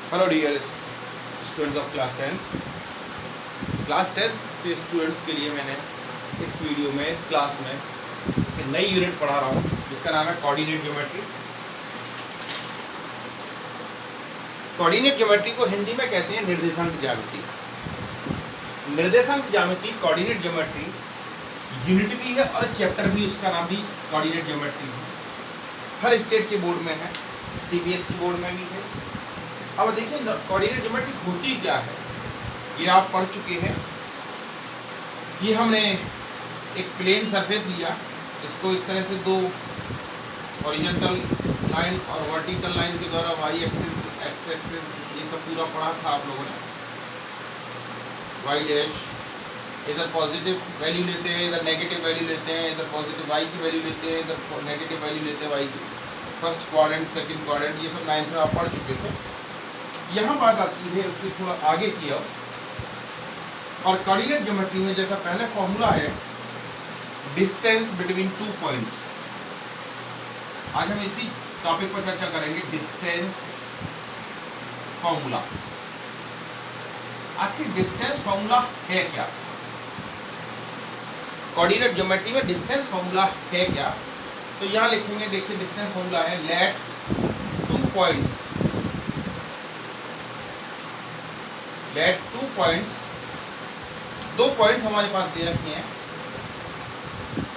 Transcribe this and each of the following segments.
Hello dear students of class tenth के students के लिए मैंने इस वीडियो में इस क्लास में एक नई यूनिट पढ़ा रहा हूँ जिसका नाम है कोऑर्डिनेट ज्योमेट्री। कोऑर्डिनेट ज्योमेट्री को हिंदी में कहते हैं निर्देशांक ज्यामिति। निर्देशांक ज्यामिति कोऑर्डिनेट ज्योमेट्री यूनिट भी है और चैप्टर भी, उसका नाम भी कोऑर्डिनेट ज्योमेट्री है। हर स्टेट के बोर्ड में है, सीबीएसई बोर्ड में भी है। अब देखिए कोऑर्डिनेट ज्योमेट्री होती क्या है, ये आप पढ़ चुके हैं। ये हमने एक प्लेन सरफेस लिया, इसको इस तरह से दो हॉरिजॉन्टल लाइन और वर्टिकल लाइन के द्वारा वाई एक्सिस एक्स एक्सिस ये सब पूरा पढ़ा था आप लोगों ने। वाई डैश इधर पॉजिटिव वैल्यू लेते हैं, इधर नेगेटिव वैल्यू लेते हैं, इधर पॉजिटिव वाई की वैल्यू लेते हैं, इधर नेगेटिव वैल्यू लेते हैं वाई की। फर्स्ट क्वाड्रेंट, सेकंड क्वाड्रेंट, ये सब 9th में आप पढ़ चुके थे। यहाँ बात आती है उससे थोड़ा आगे की अब, और कोऑर्डिनेट ज्योमेट्री में जैसा पहले फॉर्मूला है डिस्टेंस बिटवीन टू पॉइंट्स। आज हम इसी टॉपिक पर चर्चा करेंगे, डिस्टेंस फॉर्मूला। आखिर डिस्टेंस फॉर्मूला है क्या? कोऑर्डिनेट ज्योमेट्री में डिस्टेंस फॉर्मूला है क्या? तो यहाँ लिखेंगे, देखिए डिस्टेंस फॉर्मूला है let two points, let two points, दो पॉइंट्स हमारे पास दे रखे हैं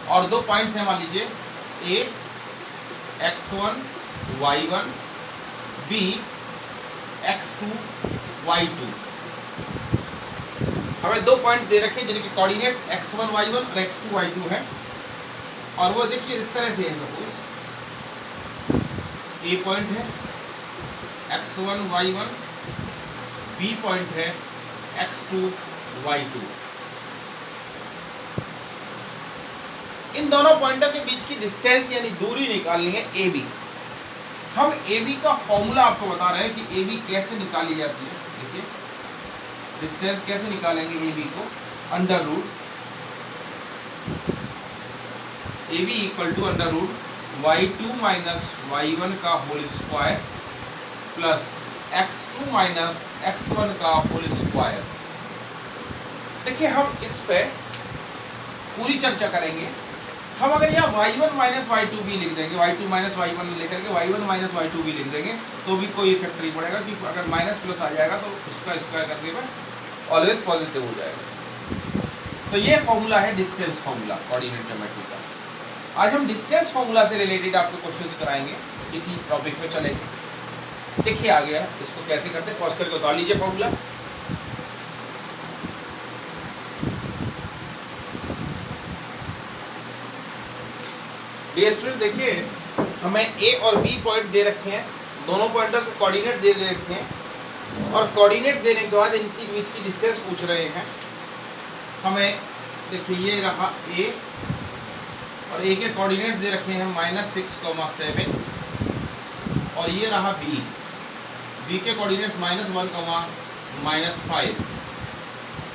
और दो पॉइंट्स हैं, मान लीजिए ए x1 y1 b x2 y2। हमें दो पॉइंट्स दे रखे हैं जिनके कोऑर्डिनेट्स x1 y1 और x2 y2 हैं, और वो देखिए इस तरह से है। सपोज ए पॉइंट है x1 y1, बी पॉइंट है x2 y2। इन दोनों पॉइंटों के बीच की डिस्टेंस यानी दूरी निकालनी है ए बी। हम ए बी का फॉर्मूला आपको बता रहे हैं कि ए बी कैसे निकाली जाती है। देखिए डिस्टेंस कैसे निकालेंगे ए बी को, under root A B equal to under root y2 minus y1 का whole square plus x2 minus x1 का होल स्क्वायर। देखिए हम इस पे पूरी चर्चा करेंगे। हम अगर यहाँ y1 माइनस y2 भी लिख देंगे, y2 माइनस y1 लेकर के y1 माइनस y2 भी लिख देंगे तो भी कोई इफेक्ट नहीं पड़ेगा, क्योंकि अगर माइनस प्लस आ जाएगा तो उसका स्क्वायर करने में ऑलवेज पॉजिटिव हो जाएगा। तो ये फॉर्मूला है डिस्टेंस फॉर्मूला कोऑर्डिनेट ज्योमेट्री का। आज हम डिस्टेंस फॉर्मूला से रिलेटेड आपको क्वेश्चंस कराएंगे, इसी टॉपिक पे चलेंगे। देखिए आ गया, इसको कैसे करते हैं, पॉज करके उतार लीजिए फॉर्मूला। स्टूडेंट देखिए हमें ए और बी पॉइंट दे रखे हैं, दोनों पॉइंटों के कोऑर्डिनेट्स दे रखे हैं, और कोऑर्डिनेट देने के बाद इनकी बीच की डिस्टेंस पूछ रहे हैं हमें। देखिए ये रहा ए और ए के कोऑर्डिनेट्स दे रखे हैं -6,7, और ये रहा बी, बी के कोऑर्डिनेट्स -1, -5,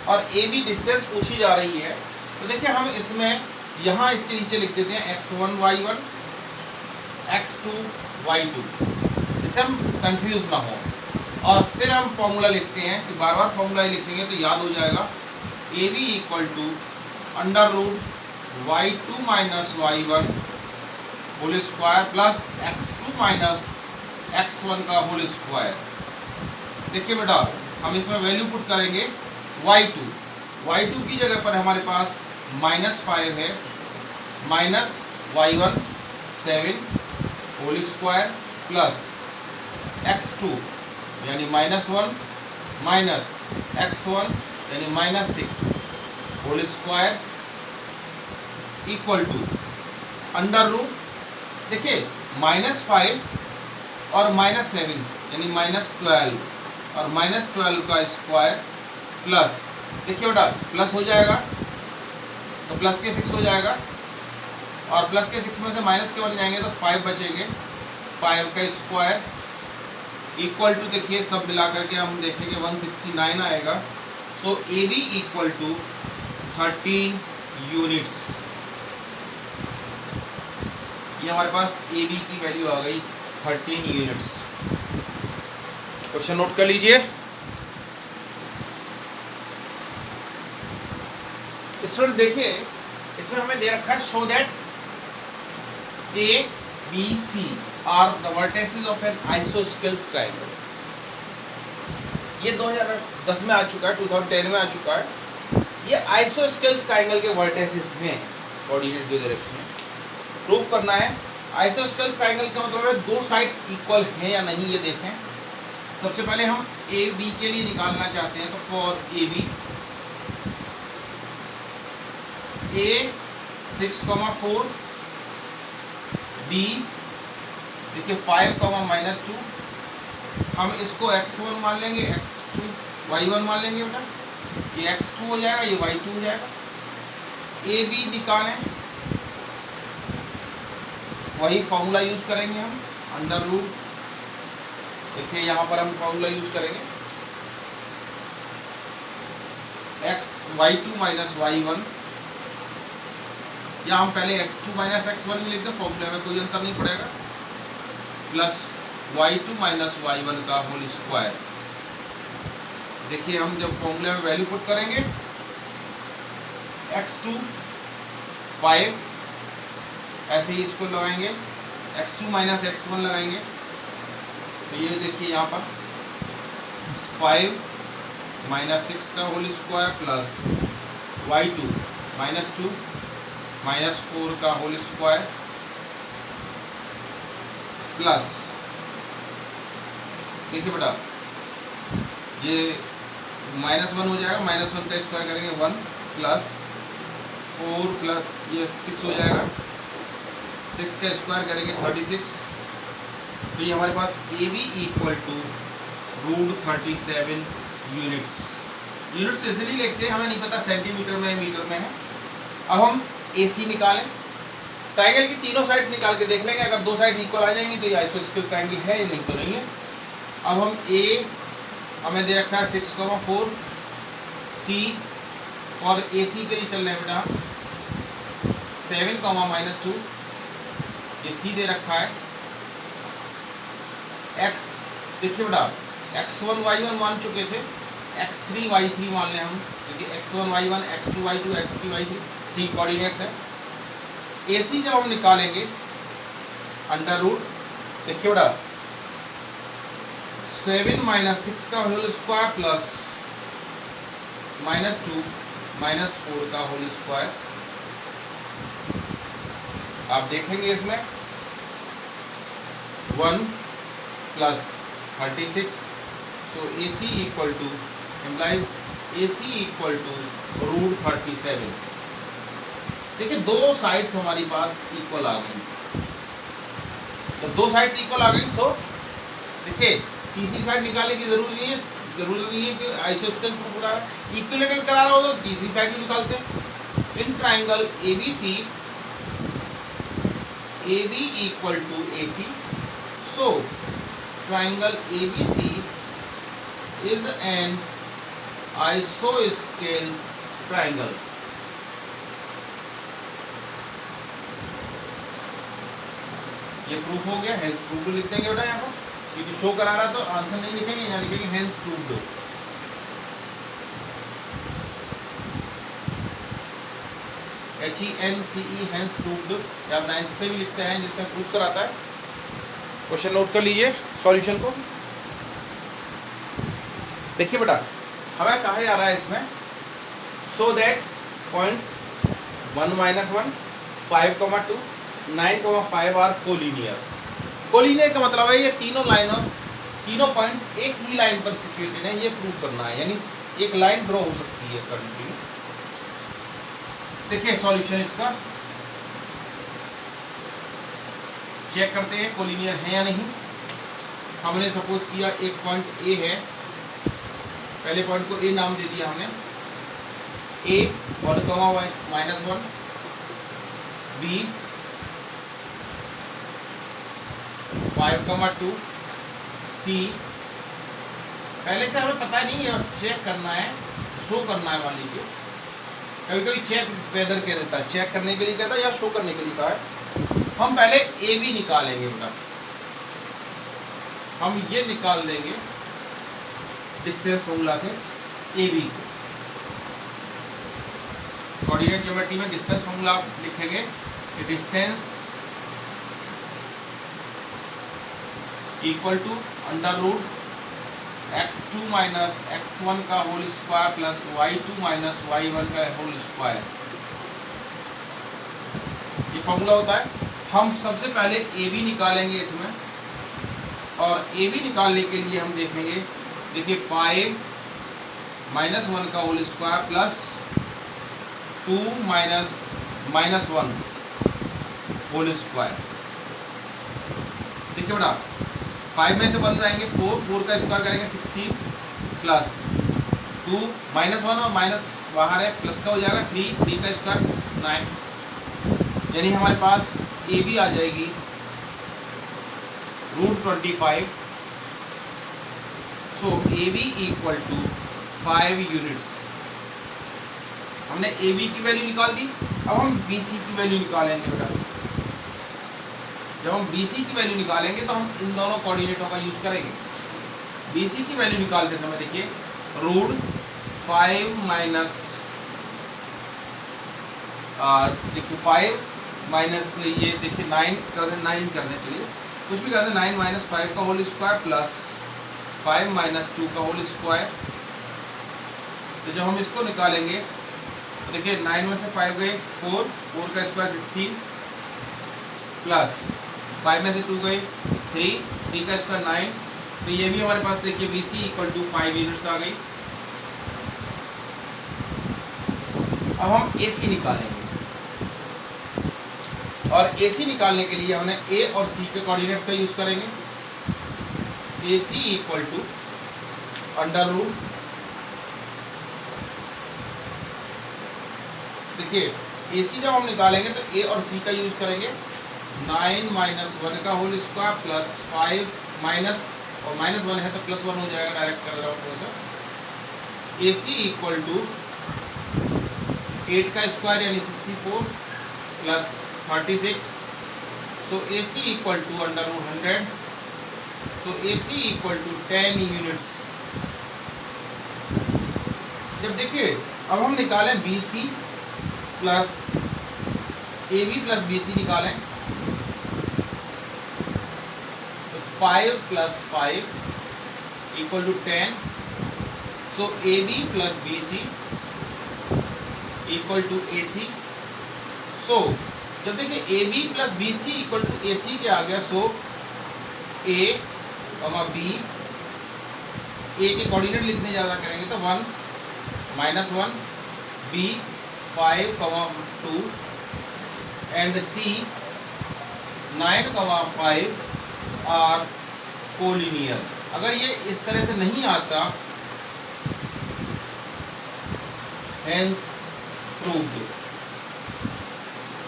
और ए बी डिस्टेंस पूछी जा रही है। तो देखिए हम इसमें यहाँ इसके नीचे लिख देते हैं x1 y1 x2 y2, जिससे हम कंफ्यूज ना हो। और फिर हम फॉर्मूला लिखते हैं कि बार बार फॉर्मूला ही लिखेंगे तो याद हो जाएगा। A B equal to under root y2 minus y1 whole square plus x2 minus x1 का होल स्क्वायर। देखिए बेटा हम इसमें वैल्यू पुट करेंगे y2 की जगह पर हमारे पास -5 है, minus y1 7 whole square plus x2 यानी -1 माइनस x1 यानी -6 whole square equal to under root, देखिए -5 और -7 यानी -12 और -12 का स्क्वायर प्लस, देखिए बेटा प्लस हो जाएगा तो प्लस के 6 हो जाएगा, और प्लस के 6 में से माइनस के 1 जाएंगे तो 5 बचेंगे, 5 का स्क्वायर इक्वल टू, देखिए सब मिला करके हम देखेंगे 169 आएगा। So A B equal to 13 units. ये हमारे पास ए बी की वैल्यू आ गई 13 यूनिट्स। क्वेश्चन नोट कर लीजिए। स्टूडेंट देखिए, इसमें हमें दे रखा है show that A B C are the vertices of an isosceles triangle. ये 2010 में आ चुका है, 2010 में आ चुका है। ये आइसोस्केल्स ट्रायंगल के वर्टिसेस हैं, कोऑर्डिनेट्स जो दे रखे हैं। प्रूफ करना है आइसोस्केल्स ट्रायंगल का मतलब है दो साइड्स इक्वल हैं या नहीं, ये देखें। सबसे पहले हम ए बी के लिए निकालना चाहते हैं, तो for A B A 6,4 B देखिए 5,-2। हम इसको x1 मान लेंगे, x2 y1 मान लेंगे बेटा, ये x2 हो जाएगा, ये y2 हो जाएगा। ए बी निकालें, वही फॉर्मूला यूज करेंगे हम, अंडर रूट। देखिए यहाँ पर हम फॉर्मूला यूज करेंगे y2 माइनस y1, या हम पहले x2 माइनस x1 में लिख दें, फॉर्मूले में कोई अंतर नहीं पड़ेगा, प्लस y2 माइनस y1 का होल स्क्वायर। देखिए हम जब फॉर्मूले में वैल्यू पुट करेंगे x2 5, ऐसे ही इसको लगाएंगे, x2 माइनस x1 लगाएंगे, तो ये देखिए यहाँ पर 5 माइनस 6 का whole square plus y2 minus 2 minus 4 का होल स्क्वायर प्लस, देखिए बेटा ये -1 हो जाएगा, -1 का स्क्वायर करेंगे 1 प्लस 4 प्लस ये 6 हो जाएगा, 6 का स्क्वायर करेंगे 36। तो ये हमारे पास A B equal to √37 units. Units इसलिए लिखते हैं, हमें नहीं पता सेंटीमीटर में मीटर में है। अब हम ए सी निकालें, ट्रायंगल की तीनों साइड्स निकाल के देख लेंगे, अगर दो साइड इक्वल आ जाएंगी तो ये आइसोस्केल ट्रायंगल है या नहीं, तो नहीं है। अब हम ए हमें दे रखा है 6,4 सी, और ए सी के लिए चल रहे हैं बेटा 7,-2, ये सी दे रखा है। एक्स देखिए बेटा x1 y1 मान चुके थे, x3 y3 मान लें हम, क्योंकि x1 y1 x2 y2 x3 y3 3 coordinates है। AC जब हम निकालेंगे अंडर रूट, देखिए बेटा 7 माइनस 6 का होल स्क्वायर प्लस -2 माइनस 4 का होल स्क्वायर। आप देखेंगे इसमें 1 plus 36, so AC equal to implies AC equal to √37। देखिए दो साइड्स हमारी पास इक्वल आ गई, तो दो साइड्स इक्वल आ गई, सो देखिए तीसरी साइड निकालने की जरूरी नहीं है कि आइसोस्केल पूरा इक्विलेटरल करा रहा हो तो तीसरी साइड भी निकालते हैं। In triangle ABC AB equal to AC, so triangle ABC is an isosceles triangle. ये प्रूफ हो गया, हेंस प्रूव्ड लिख देंगे बेटा यहाँ पर, क्योंकि शो करा रहा तो आंसर नहीं लिखेंगे, यहाँ लिखेंगे hence proved. HENCE hence proved, या आप 9th से भी लिखते हैं जिससे प्रूव कराता है। क्वेश्चन नोट कर लीजिए सॉल्यूशन को। देखिए बेटा हमें कहा जा रहा है इसमें show that points 1, -1, 5,2, 9,5 are collinear. Collinear का मतलब है ये तीनों लाइनों तीनों पॉइंट्स एक ही लाइन पर सिचुएटेड है, ये प्रूव करना है, यानी एक लाइन ड्रॉ हो सकती है करंटली। देखिए सॉल्यूशन इसका चेक करते हैं कोलिनियर है या नहीं। हमने सपोज किया एक पॉइंट ए है, पहले पॉइंट को ए नाम दे दिया हमने, ए 1,-1, बी 5,2, सी पहले से हमें पता नहीं है, बस चेक करना है, शो करना है। मान लीजिए कभी कभी चेक वेदर कह देता है, चेक करने के लिए कहता है या शो करने के लिए कहा है। हम पहले ए बी निकालेंगे बेटा, हम ये निकाल देंगे डिस्टेंस फॉर्मूला से ए बी को। कोऑर्डिनेट ज्योमेट्री में डिस्टेंस फॉर्मूला आप लिखेंगे कि distance equal to under root x2 minus x1 का whole square plus y2 minus y1 का होल स्क्वायर, ये फॉर्मूला होता है। हम सबसे पहले ए बी निकालेंगे इसमें, और ए बी निकालने के लिए हम देखेंगे, देखिए 5 माइनस 1 का whole square plus 2 minus 1 whole square. देखिए बेटा 5 में से 1 रहेंगे 4 का स्क्वायर करेंगे 16 प्लस 2 माइनस 1 और माइनस बाहर है, प्लस का हो जाएगा 3 का स्क्वायर 9, यानी हमारे पास ए बी आ जाएगी √25। So A B equal to 5 units. हमने ए बी की वैल्यू निकाल दी, अब हम बी सी की वैल्यू निकालेंगे बेटा। जब हम बी सी की वैल्यू निकालेंगे तो हम इन दोनों कोऑर्डिनेटों का यूज करेंगे। बी सी की वैल्यू निकालते समय देखिए √5 माइनस देखिए 5 माइनस ये देखिए 9 कर दें, चलिए कुछ भी कर दें, 9 माइनस 5 का होल स्क्वायर प्लस 5 माइनस 2 का होल स्क्वायर। तो जब हम इसको निकालेंगे तो देखिए 9 में से 5 गए 4 का स्क्वायर 16 प्लस 5 में से 2 गए 3 का स्क्वायर 9। तो ये भी हमारे पास देखिए B C equal to 5 units आ गई। अब हम ए सी निकालेंगे, और ए सी निकालने के लिए हमने ए और सी के कोऑर्डिनेट्स का यूज करेंगे। ए C equal to under root, देखिए ए सी जब हम निकालेंगे तो ए और सी का यूज करेंगे, 9 माइनस 1 का होल स्क्वायर प्लस 5 माइनस, और माइनस 1 है तो प्लस 1 हो जाएगा, डायरेक्ट कर रहा हूँ थोड़ा सा। ए सी इक्वल टू 8 का स्क्वायर यानी 64 plus 36। So A C equal to under root 100। So A C equal to 10 units. जब देखिए अब हम निकालें B C plus A B plus B C निकालें, 5 plus 5 equal to 10। So A B plus B C equal to A C. So जब देखिए A B plus B C equal to A C क्या आ गया, सो A B, ए के coordinate लिखने ज़्यादा करेंगे तो 1 minus 1, B 5, 2 and C 9, 5 are collinear. अगर ये इस तरह से नहीं आता, हेंस प्रूव्ड,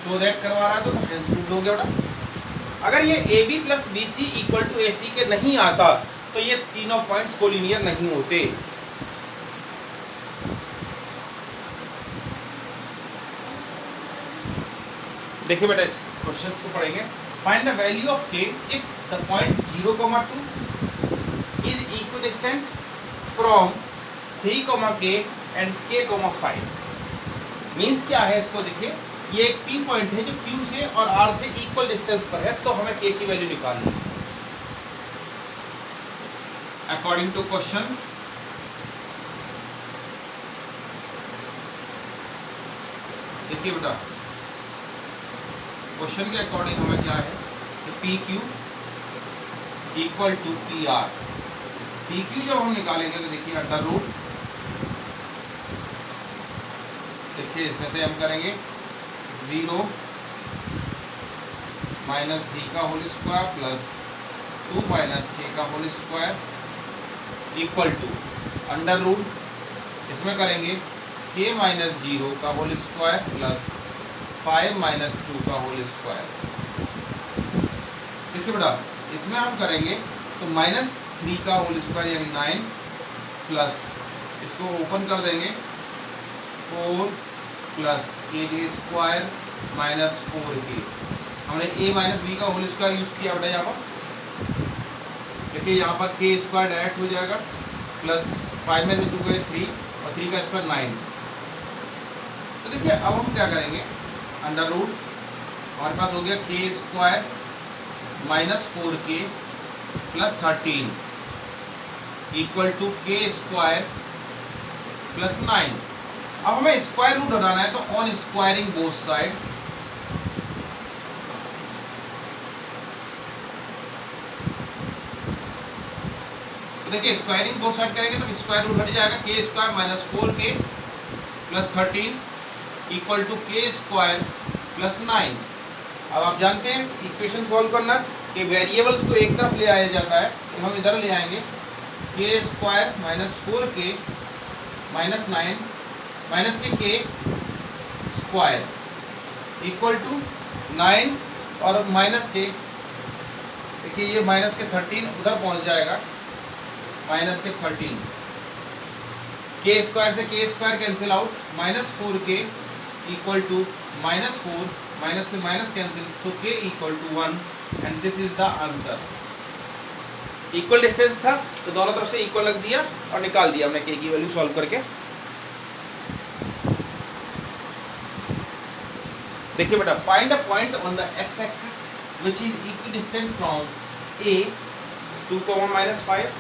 सो दैट करवा रहा था तो हेंस प्रूव्ड हो गया बेटा। अगर ये A B plus B C equal to A C के नहीं आता तो ये तीनों पॉइंट्स कोलिनियर नहीं होते। देखिए बेटा इस क्वेश्चंस को पढ़ेंगे। Find the value of k if the point 0, 2 is equidistant from 3, k and k, 5। Means क्या है इसको देखिए, ये एक P पॉइंट है जो Q से और R से इक्वल डिस्टेंस पर है, तो हमें k की वैल्यू निकालनी है अकॉर्डिंग टू क्वेश्चन। देखिए बेटा क्वेश्चन के अकॉर्डिंग हमें क्या है कि P Q equal to P R. P Q जब हम निकालेंगे तो देखिए अंडर रूट, देखिए इसमें से हम करेंगे 0 माइनस 3 का whole square plus 2 minus k का whole square equal to under root, इसमें करेंगे k माइनस 0 का होल स्क्वायर प्लस 5 माइनस 2 का होल स्क्वायर। देखिए बेटा इसमें हम करेंगे तो माइनस 3 का होल स्क्वायर यानी 9 प्लस, इसको ओपन कर देंगे 4 plus k square minus 4k। हमने a माइनस बी का होल स्क्वायर यूज़ किया बेटा यहाँ पर। देखिए यहाँ पर k स्क्वायर डायरेक्ट हो जाएगा प्लस 5 में से 2 गए 3 और 3 का स्क्वायर 9। तो देखिए अब हम क्या करेंगे, अंडर रूट हमारे पास हो गया k square minus 4k plus 13 equal to k square plus 9। अब हमें स्क्वायर रूट हटाना है, तो ऑन स्क्वायरिंग बोथ साइड तो देखिए स्क्वायरिंग बोथ साइड करेंगे तो स्क्वायर रूट हट जाएगा, k square minus 4k plus 13 equal to k square plus 9। अब आप जानते हैं इक्वेशन सॉल्व करना कि वेरिएबल्स को एक तरफ ले आया जाता है, तो हम इधर ले आएंगे के square minus 4k minus 9 minus के स्क्वायर इक्वल टू 9 और माइनस के, देखिए ये माइनस के 13 उधर पहुंच जाएगा, माइनस के 13 के स्क्वायर से के square cancel out, minus 4k equal to minus 4 minus से minus cancel, so k equal to 1 and this is the answer. Equal distance था तो दोनों तरफ से इक्वल रख दिया और निकाल दिया हमने k की वैल्यू सॉल्व करके। देखिए बेटा, find a point on the x axis which is equidistant from a 2,-5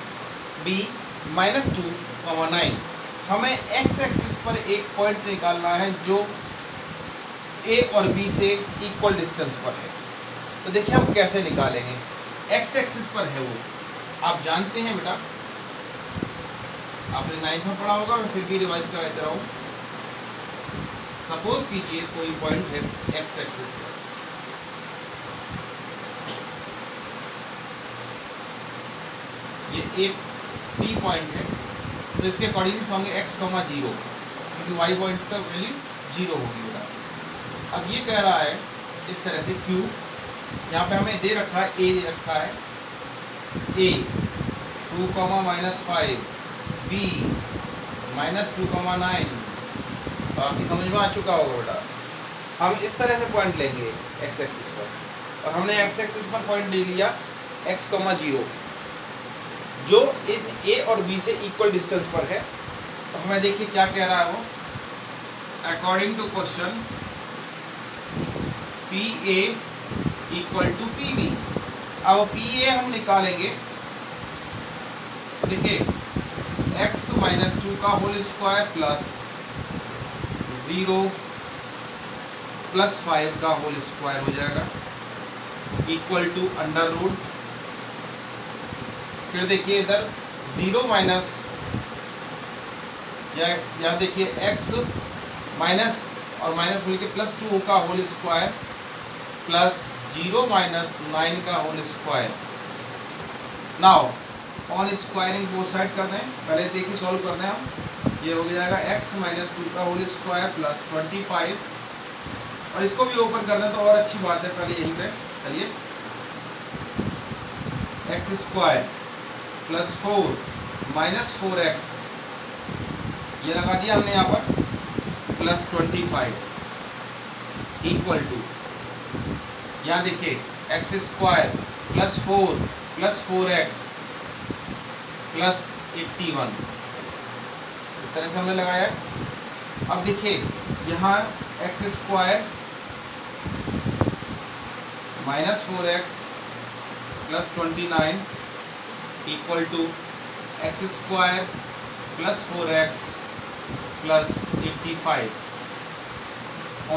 b -2,9। हमें x एक्सिस पर एक पॉइंट निकालना है जो a और b से इक्वल डिस्टेंस पर है। तो देखिए हम कैसे निकालेंगे, x एक्सिस पर है वो आप जानते हैं बेटा, आपने 9th में पढ़ा होगा, मैं फिर भी रिवाइज कराते रहा हूँ। सपोज कीजिए कोई पॉइंट है x एक्सिस पर, ये एक P पॉइंट है, तो इसके कोऑर्डिनेट्स होंगे x, 0 क्योंकि y पॉइंट का वैल्यू 0 होगी बेटा। अब ये कह रहा है इस तरह से Q, यहाँ पे हमें दे रखा है A, दे रखा है A 2,-5 B -2,9। आपकी समझ में आ चुका होगा बेटा। हम इस तरह से पॉइंट लेंगे x एक्सिस पर, और हमने x एक्सिस पर पॉइंट ले लिया x, 0 जो इन a और b से इक्वल डिस्टेंस पर है। तो हमें देखिए क्या कह रहा है वो, according to question PA equal to PB। अब PA हम निकालेंगे, देखिए x -2 का होल स्क्वायर प्लस 0 प्लस 5 का होल स्क्वायर हो जाएगा इक्वल टू अंडर रूट, फिर देखिए इधर 0 माइनस, यहाँ देखिए x माइनस और माइनस मिलके प्लस 2 का होल स्क्वायर प्लस 0 माइनस 9 का whole square. Now on squaring both side कर दें, पहले देखिए सॉल्व कर दें हम। ये हो जाएगा x -2 का होल स्क्वायर प्लस 25, और इसको भी ओपन कर दें तो और अच्छी बात है, पहले यहीं पे चलिए x square plus 4 minus 4x, ये लगा दिया हमने यहाँ पर, प्लस 25 इक्वल टू, यहाँ देखिए x square plus 4 plus 4x plus 81, इस तरह से हमने लगाया है। अब देखिए यहाँ x square minus 4x plus 29 equal to x square plus 4x plus 85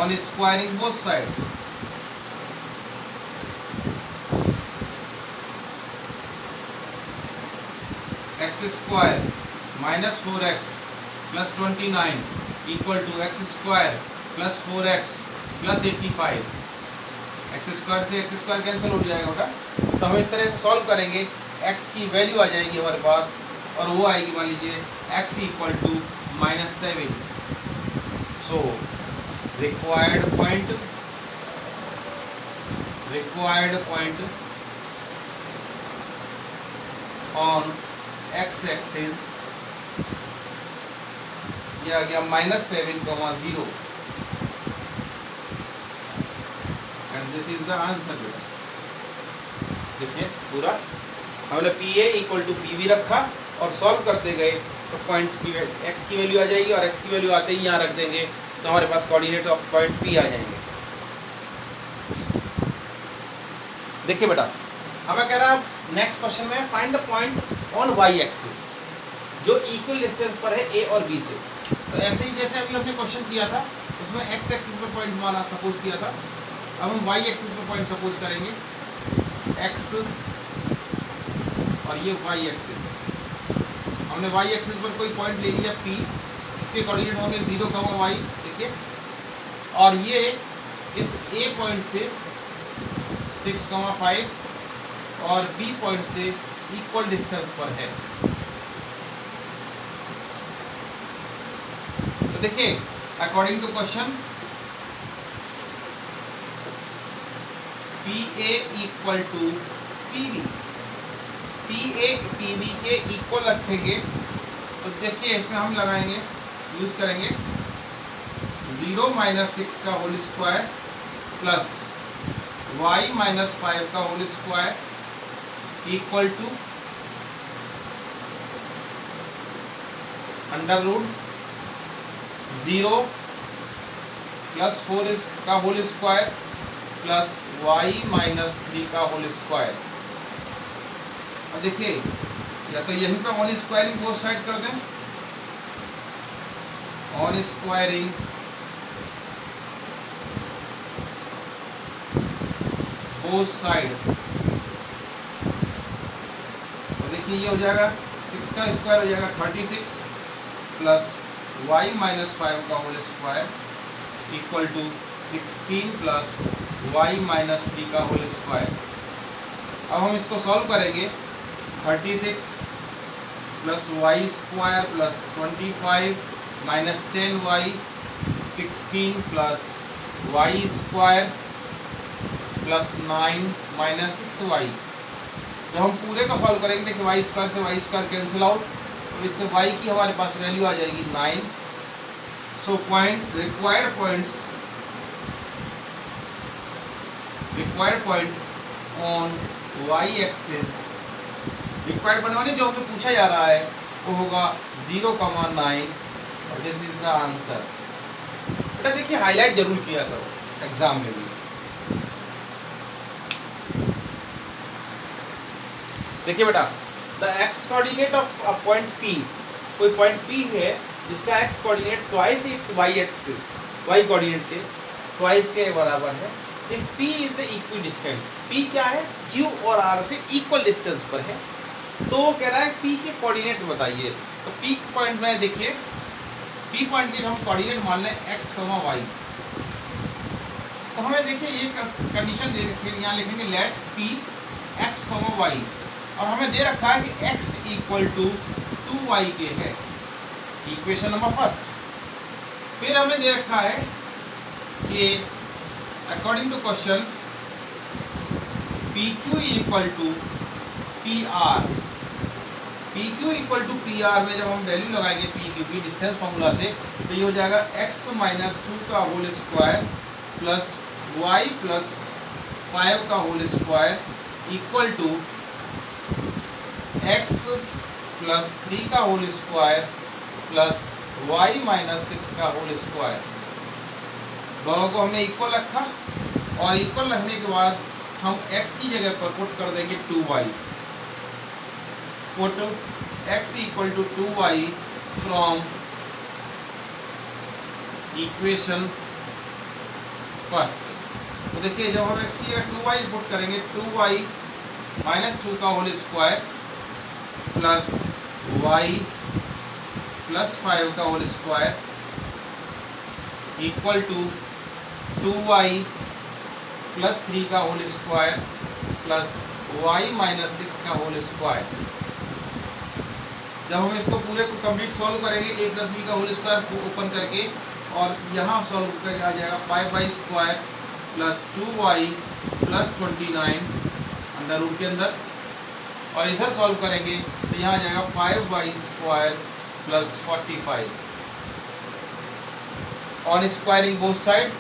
on squaring both side. x square minus 4x plus 29 equal to x square plus 4x plus 85। x square से x स्क्वायर कैंसिल हो जाएगा बेटा। तो हम इस तरह से solve करेंगे, x की वैल्यू आ जाएगी हमारे पास, और वो आएगी मान लीजिए x equal to -7। So required point on x axis, ये आ गया -7,0 and this is the answer बेटा। देखिए पूरा हमने PA इक्वल टू PB रखा और सॉल्व करते गए तो पॉइंट की एक्स की वैल्यू आ जाएगी और एक्स की वैल्यू आते ही यहाँ रख देंगे तो हमारे पास कोऑर्डिनेट ऑफ पॉइंट पी आ जाएंगे। देखिए बेटा, हमें कह रहा है नेक्स्ट क्वेश्चन में find the point on Y axis जो इक्वल डिस्टेंस पर है ए और बी से। तो ऐसे ही जैसे अभी हमने क्वेश्चन किया था उसमें एक्स एक्सिस पर पॉइंट माना सपोज किया था, अब हम वाई एक्सिस पर पॉइंट सपोज करेंगे एक्स और ये वाई एक्सिस। हमने वाई एक्सिस पर कोई पॉइंट ले लिया पी, इसके कोऑर्डिनेट होंगे 0, y देखिए, और ये इस ए पॉइंट से 6, 5 और बी पॉइंट से इक्वल डिस्टेंस पर है। तो देखिए according to question P A equal to P B, P A P B के इक्वल रखेंगे तो देखिए इसमें हम लगाएंगे यूज करेंगे 0 - 6 का होल स्क्वायर प्लस y - 5 का whole square equal to under root 0 + 4 का होल स्क्वायर प्लस y - 3 का होल स्क्वायर। और देखिए या तो यहीं पे ऑन स्क्वायरिंग बोथ साइड कर दें, ऑन स्क्वायरिंग बोथ साइड, तो देखिए ये हो जाएगा 6 का स्क्वायर हो जाएगा 36 प्लस y - 5 का whole square equal to 16 plus y - 3 का होल स्क्वायर। अब हम इसको सॉल्व करेंगे 36 plus y square plus 25 minus 10y 16 plus y square plus 9 minus 6y। जब हम पूरे को सॉल्व करेंगे देखिए y स्क्वायर से y स्क्वायर कैंसिल आउट, तो इससे y की हमारे पास वैल्यू आ जाएगी 9। So point required point on y axis, required point माने जो हमें पूछा जा रहा है वो होगा 0,9 और दिस इज द आंसर। बेटा देखिए हाईलाइट जरूर किया करो एग्जाम में भी। देखिए बेटा the x coordinate of a point P, कोई पॉइंट P है जिसका x coordinate twice its Y axis, Y coordinate के ट्वाइस के बराबर है। If P is the equidistance, P क्या है Q और R से इक्वल डिस्टेंस पर है, तो कह रहा है P के कोऑर्डिनेट्स बताइए। तो P पॉइंट में देखिए P पॉइंट के हम कोऑर्डिनेट मान लें x, y, तो हमें देखिए ये कंडीशन दे रखी है, यहाँ लिखेंगे लेट P x, y और हमें दे रखा है कि x इक्वल टू 2y के है, इक्वेशन नंबर फर्स्ट। फिर हमें दे रखा है कि according to question PQ equal to PR, PQ equal to PR में जब हम वैल्यू लगाएंगे PQ की डिस्टेंस फार्मूला से तो ये हो जाएगा x - 2 का whole square plus y plus 5 का whole square equal to x plus 3 का होल स्क्वायर प्लस y - 6 का होल स्क्वायर। दोनों को हमने इक्वल रखा और इक्वल रखने के बाद हम x की जगह पर पुट कर देंगे 2y, put x equal to 2y from equation first. तो देखिए जब हम x की जगह 2y पुट करेंगे 2y - 2 का whole square plus y plus 5 का whole square equal to 2y plus 3 का होल स्क्वायर प्लस y - 6 का होल स्क्वायर। जब हम इसको पूरे को कंप्लीट सॉल्व करेंगे a प्लस बी का होल स्क्वायर ओपन करके और यहाँ सॉल्व करके आ जाएगा 5y square plus 2y plus 29 under root के अंदर, और इधर सॉल्व करेंगे तो यहाँ आ जाएगा 5y square plus 45 on squaring both side.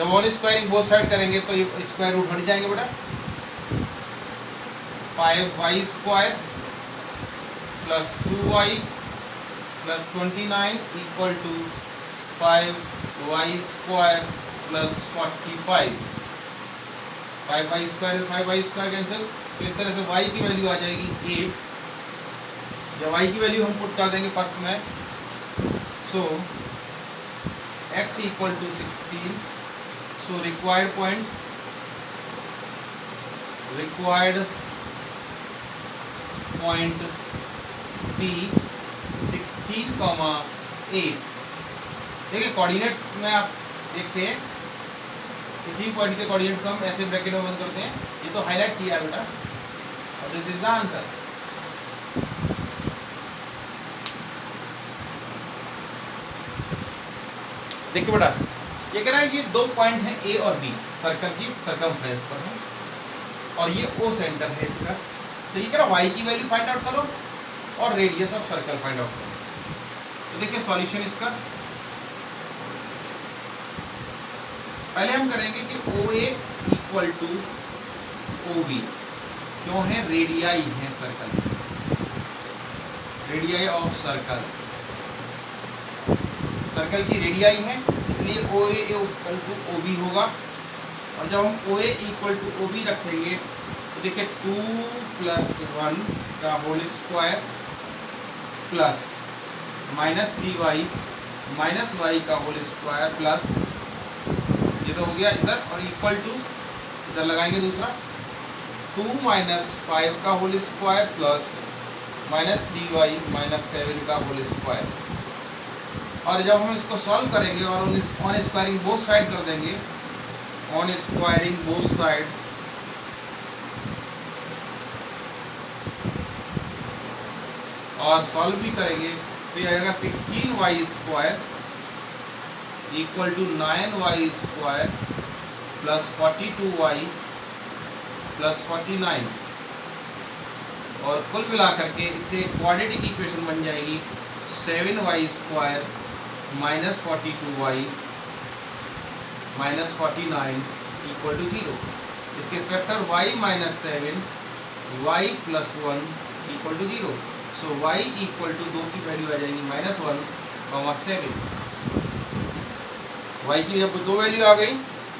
जब होल स्क्वायरिंग बोथ साइड करेंगे तो ये स्क्वायर रूट हट जाएंगे बेटा। 5y square plus 2y plus 29 equal to 5y square plus 45। 5y square 5y square cancel, तो इस तरह से y की वैल्यू आ जाएगी 8। जब y की वैल्यू हम पुट कर देंगे फर्स्ट में, so x equal to 16, so required point P 16,8। देखिए कोऑर्डिनेट में आप देखते हैं किसी पॉइंट के कोऑर्डिनेट को हम ऐसे ब्रैकेट में बंद करते हैं, ये तो हाईलाइट किया है बेटा, और दिस इज द आंसर। देखिए बेटा ये कह रहा है ये दो पॉइंट हैं ए और बी सर्कल की सर्कमफ्रेंस पर है, और ये ओ सेंटर है इसका। तो ये कह रहा है वाई की वैल्यू फाइंड आउट करो और radius of circle find out करो। तो देखिए सॉल्यूशन इसका, पहले हम करेंगे कि O A equal to O B, क्यों है, रेडियाई है circle, radii of circle, circle की रेडियाई है, इसलिए O A equal to O B होगा। और जब हम O A equal to O B रखेंगे तो देखिए 2 + 1 का whole square plus -3y minus y का होल स्क्वायर प्लस, ये तो हो गया इधर, और इक्वल टू इधर लगाएंगे दूसरा 2 - 5 का होल स्क्वायर प्लस -3y - 7 का होल स्क्वायर। और जब हम इसको सॉल्व करेंगे और ऑन स्क्वायरिंग बोथ साइड कर देंगे, ऑन स्क्वायरिंग बोथ साइड, और सॉल्व भी करेंगे तो ये आएगा 16y square equal to 9y square plus 42y plus 49, और कुल मिलाकर के इससे क्वाड्रेटिक इक्वेशन बन जाएगी 7y square minus 42y minus 49 equal to 0। इसके factor y - 7 y + 1 equal to 0। So y equal to 2 की वैल्यू आ जाएगी -1, 7। y की जब 2 वैल्यू आ गई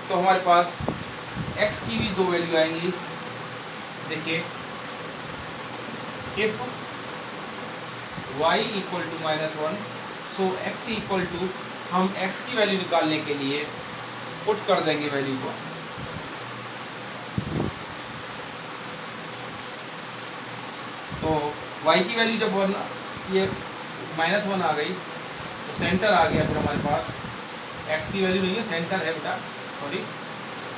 तो हमारे पास x की भी 2 वैल्यू आएंगी। देखिए if y equal to -1, so x equal to, हम x की वैल्यू निकालने के लिए पुट कर देंगे वैल्यू को, तो y की वैल्यू जब ये -1 आ गई तो सेंटर आ गया, फिर हमारे पास x की वैल्यू नहीं है, सेंटर है बेटा, सॉरी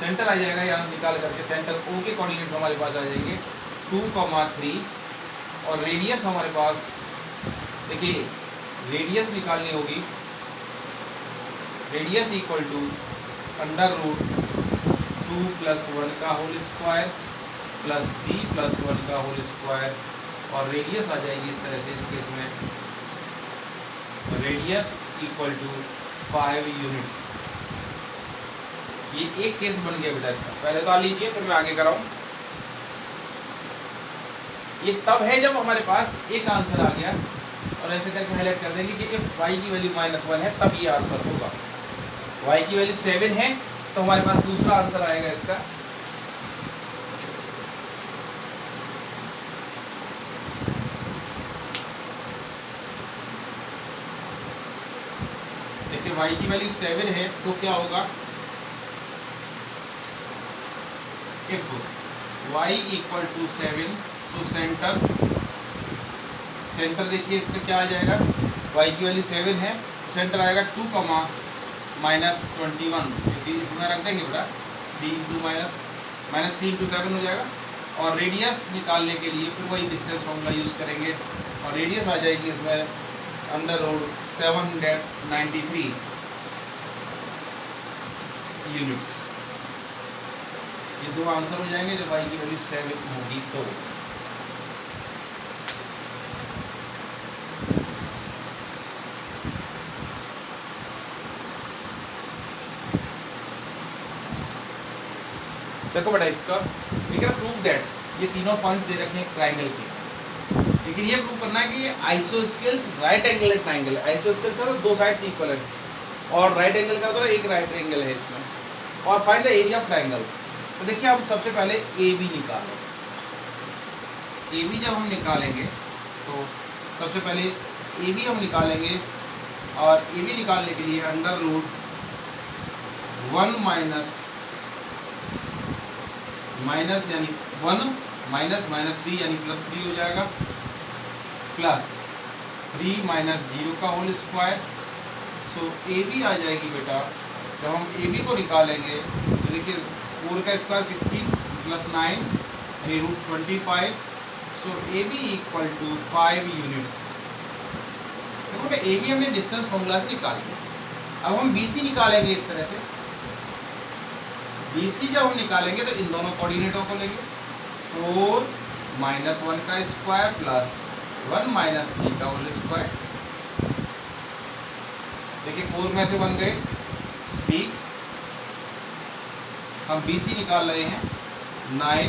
सेंटर आ जाएगा। यहाँ निकाल करके सेंटर O के कोऑर्डिनेट हमारे पास आ जाएंगे 2,3, और रेडियस हमारे पास, देखिए रेडियस निकालनी होगी, रेडियस इक्वल टू √2 + 1 का होल स्क्वायर प्लस 3 + 1 का होल स्क्वायर, और रेडियस आ जाएगी इस तरह से, इस केस में रेडियस इक्वल टू 5 यूनिट्स। ये एक केस बन गया बेटा इसका, पहले तो आ लीजिए फिर मैं आगे कराऊं। ये तब है जब हमारे पास एक आंसर आ गया, और ऐसे करके हाईलाइट कर देंगे कि इफ y की वैल्यू -1 है तब ये आंसर होगा, y की वैल्यू 7 है तो हमारे पास दूसरा आंसर आएगा इसका। देखिए y की वैल्यू 7 है तो क्या होगा, if y equal to 7, so centre देखिए इसका क्या आ जाएगा, y की वैल्यू 7 है, सेंटर आएगा 2, -21, क्योंकि इसमें रख देंगे बेटा 3 × -3 × 7 हो जाएगा। और रेडियस निकालने के लिए फिर वही डिस्टेंस फॉर्मूला यूज़ करेंगे, और रेडियस आ जाएगी इसमें √793 यूनिट्स। ये दो आंसर हो जाएंगे जब y की वैल्यू 7 होगी तो। देखो बेटा इसका वी कैन प्रूव दैट ये तीनों पॉइंट्स दे रखे हैं ट्राइंगल के, लेकिन ये प्रूव करना है कि ये आइसोस्केल्स राइट एंगल ट्राइंगल है। आइसोस्केल का तो दो साइड्स इक्वल है और राइट एंगल का तो एक राइट एंगल है इसमें। और find the area of triangle. तो देखिए हम सबसे पहले ए बी निकालेंगे। ए बी जब हम निकालेंगे तो सबसे पहले ए बी हम निकालेंगे, और ए बी निकालने के लिए अंडर रूट 1 माइनस यानी 1 माइनस -3 यानी +3 हो जाएगा, प्लस 3 माइनस 0 का whole square. So A B आ जाएगी बेटा, जब हम ए बी को निकालेंगे तो देखिए 4 का स्क्वायर 16 प्लस 9 यानी √25। So A B equal to 5 units. देखो बेटा ए बी हमने डिस्टेंस फॉर्मूला से निकाल लिया। अब हम बी सी निकालेंगे इस तरह से। बी सी जब हम निकालेंगे तो इन दोनों कोऑर्डिनेटों को लेंगे, 4 माइनस 1 का स्क्वायर प्लस 1 माइनस 3 का होल स्क्वायर। देखिए 4 में से 1 गए 3, हम बी सी निकाल रहे हैं 9।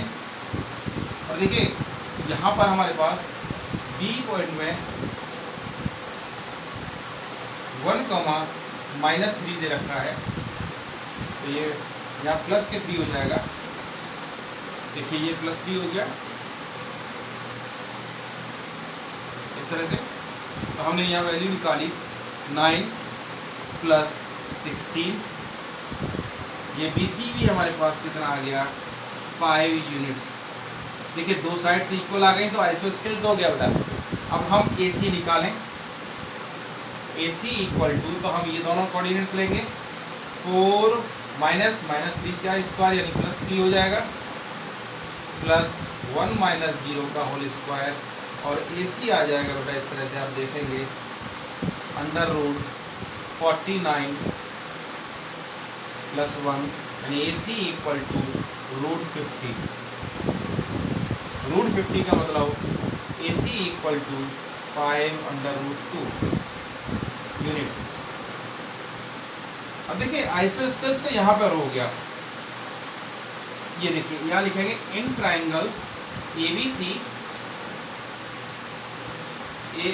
और देखिए यहाँ पर हमारे पास बी पॉइंट में 1 -3 दे रखा है, तो ये यहाँ प्लस के 3 हो जाएगा। देखिए ये +3 हो गया इस तरह से। तो हमने यहाँ वैल्यू निकाली 9 प्लस 16। ये बी सी भी हमारे पास कितना आ गया 5 यूनिट्स। देखिए दो साइड से इक्वल आ गई तो आइसोस्केल्स हो गया बेटा। अब हम ए सी निकालें। ए सी इक्वल टू, तो हम ये दोनों कोऑर्डिनेट्स लेंगे, 4 माइनस -3 का स्क्वायर यानी +3 हो जाएगा, प्लस 1 माइनस 0 का होल स्क्वायर। और ए सी आ जाएगा बेटा इस तरह से आप देखेंगे अंडर रूट 49 प्लस 1 यानी ए सी इक्वल टू √50। √50 का मतलब ए सी इक्वल टू 5/√2 यूनिट्स। अब देखिए आइसोस्केल्स तो यहाँ पर हो गया। ये देखिए यहाँ लिखेंगे in triangle A B C, A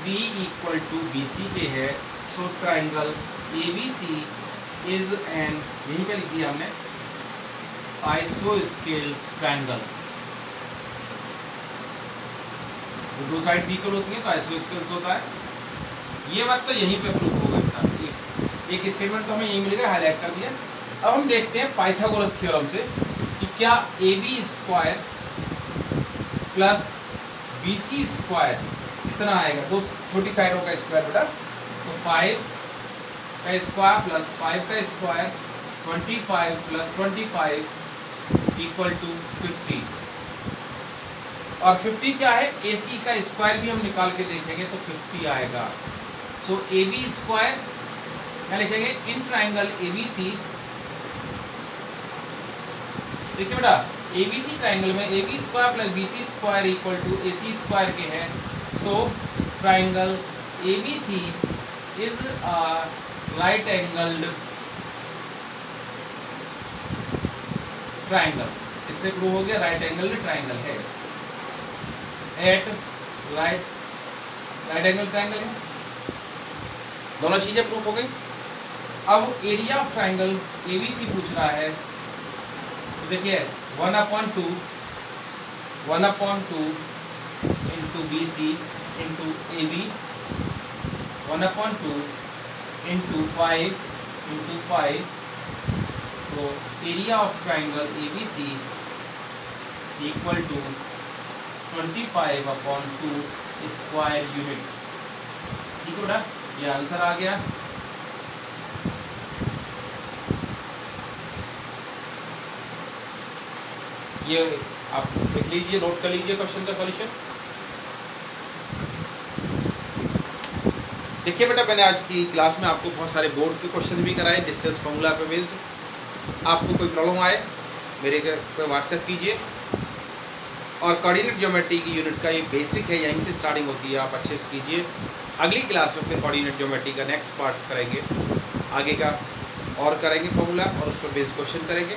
B equal to B C के है। So triangle A B C is an, यहीं पे लिख दिया हमने, आइसोस्केल्स ट्राइंगल। दो साइड्स इक्वल होती हैं तो आइसोस्केल्स होता है। ये बात तो यहीं पे प्रूफ हो गई था। एक स्टेटमेंट तो हमें यही मिलेगा, हाईलाइट कर दिया। अब हम देखते हैं पाइथागोरस थ्योरम से कि क्या A B square plus B C square कितना आएगा। दो छोटी साइडों का स्क्वायर बेटा, तो 5 का स्क्वायर प्लस 5 का स्क्वायर 25 प्लस 25 इक्वल टू 50। और 50 क्या है, ए सी का स्क्वायर भी हम निकाल के देखेंगे तो 50 आएगा। सो ए बी स्क्वायर क्या लिखेंगे, इन ट्राइंगल ए बी सी। देखिए बेटा ए बी सी ट्राइंगल में A B square plus B C square equal to A C square के हैं। So triangle A B C is a right angled triangle. इससे prove हो गया right angled triangle है। At right angle triangle है। दोनों चीजें प्रूफ हो गई। अब area of triangle A B C पूछ रहा है, तो देखिए 1/2 into B C into A B, 1/2 into 5 तो area of triangle A B C equal to 25/2 square units. ठीक है बेटा, ये आंसर आ गया। ये आप लिख लीजिए, नोट कर लीजिए क्वेश्चन का सॉल्यूशन। देखिए बेटा मैंने आज की क्लास में आपको बहुत सारे बोर्ड के क्वेश्चन भी कराए डिस्टेंस फॉर्मूला पे बेस्ड। आपको कोई प्रॉब्लम आए मेरे को व्हाट्सएप कीजिए। और कोऑर्डिनेट ज्योमेट्री की यूनिट का ये बेसिक है, यहीं से स्टार्टिंग होती है, आप अच्छे से कीजिए। अगली क्लास में फिर कोऑर्डिनेट ज्योमेट्री का नेक्स्ट पार्ट करेंगे, आगे का और करेंगे फॉर्मूला और उस पर बेस्ड क्वेश्चन करेंगे।